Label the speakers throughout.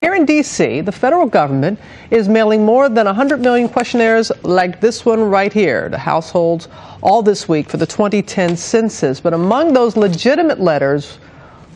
Speaker 1: Here in D.C., the federal government is mailing more than 100 million questionnaires like this one right here to households all this week for the 2010 census. But among those legitimate letters,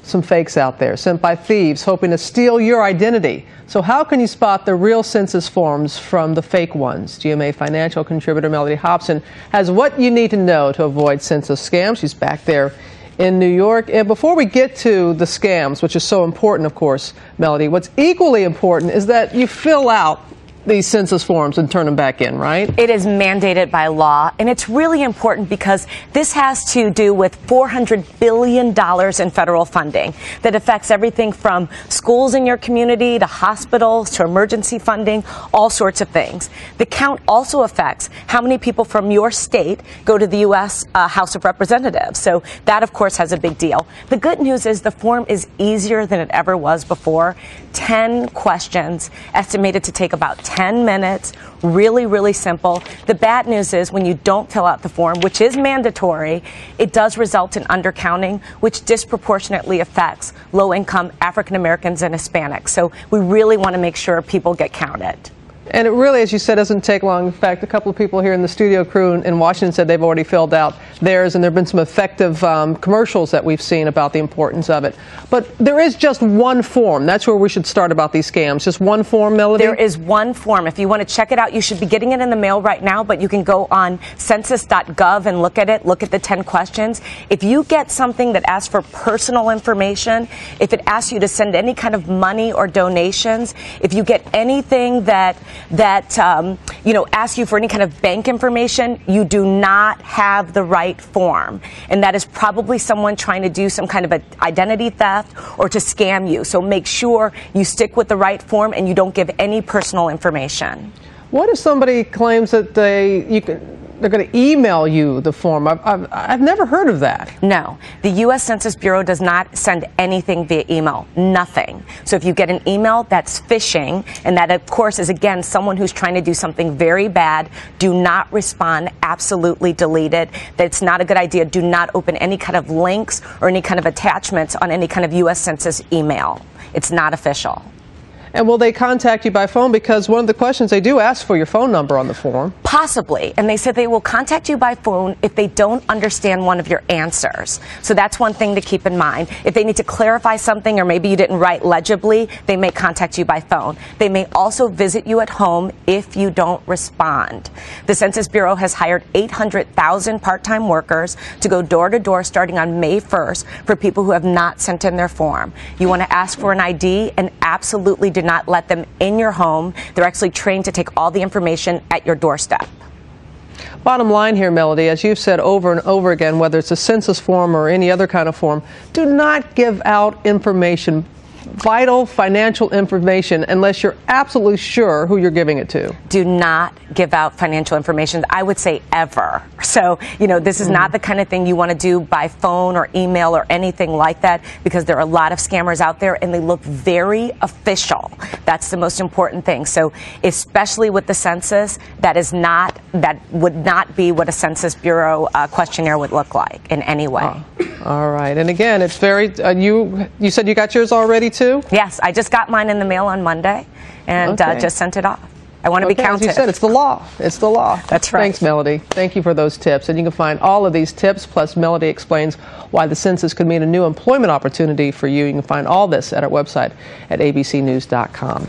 Speaker 1: some fakes out there sent by thieves hoping to steal your identity. So how can you spot the real census forms from the fake ones? GMA financial contributor Melody Hobson has what you need to know to avoid census scams. She's back there in New York. And before we get to the scams, which is so important, of course, Melody, what's equally important is that you fill out these census forms and turn them back in, right?
Speaker 2: It is mandated by law, and it's really important because this has to do with $400 billion in federal funding that affects everything from schools in your community to hospitals to emergency funding, all sorts of things. The count also affects how many people from your state go to the U.S. House of Representatives. So that, of course, has a big deal. The good news is the form is easier than it ever was before. 10 questions, estimated to take about 10 minutes, really, really simple. The bad news is when you don't fill out the form, which is mandatory, it does result in undercounting, which disproportionately affects low-income African Americans and Hispanics. So we really want to make sure people get counted.
Speaker 1: And it really, as you said, doesn't take long. In fact, a couple of people here in the studio crew in Washington said they've already filled out theirs, and there have been some effective commercials that we've seen about the importance of it. But there is just one form. That's where we should start about these scams. Just one form, Melody?
Speaker 2: There is one form. If you want to check it out, you should be getting it in the mail right now, but you can go on census.gov and look at it, look at the 10 questions. If you get something that asks for personal information, if it asks you to send any kind of money or donations, if you get anything that asks you for any kind of bank information, you do not have the right form. And that is probably someone trying to do some kind of identity theft or to scam you. So make sure you stick with the right form and you don't give any personal information.
Speaker 1: What if somebody claims that they're going to email you the form? I've never heard of that.
Speaker 2: No. The U.S. Census Bureau does not send anything via email. Nothing. So if you get an email, that's phishing, and that, of course, is, again, someone who's trying to do something very bad. Do not respond. Absolutely delete it. That's not a good idea. Do not open any kind of links or any kind of attachments on any kind of U.S. Census email. It's not official.
Speaker 1: And will they contact you by phone? Because one of the questions, they do ask for your phone number on the form.
Speaker 2: Possibly. And they said they will contact you by phone if they don't understand one of your answers. So that's one thing to keep in mind. If they need to clarify something or maybe you didn't write legibly, they may contact you by phone. They may also visit you at home if you don't respond. The Census Bureau has hired 800,000 part-time workers to go door to door starting on May 1st for people who have not sent in their form. You want to ask for an ID and absolutely do not let them in your home. They're actually trained to take all the information at your doorstep.
Speaker 1: Bottom line here, Melody, as you've said over and over again, whether it's a census form or any other kind of form, do not give out information, vital financial information, unless you're absolutely sure who you're giving it to.
Speaker 2: Do not give out financial information, I would say ever. So, this is not the kind of thing you want to do by phone or email or anything like that, because there are a lot of scammers out there and they look very official. That's the most important thing. So, especially with the census, that would not be what a Census Bureau questionnaire would look like in any way.
Speaker 1: Oh, all right. And again, it's very, you said you got yours already too?
Speaker 2: Yes, I just got mine in the mail on Monday and just sent it off. I want to be counted.
Speaker 1: As you said, it's the law. It's the law.
Speaker 2: That's right.
Speaker 1: Thanks, Melody. Thank you for those tips. And you can find all of these tips, plus Melody explains why the census could mean a new employment opportunity for you. You can find all this at our website at abcnews.com.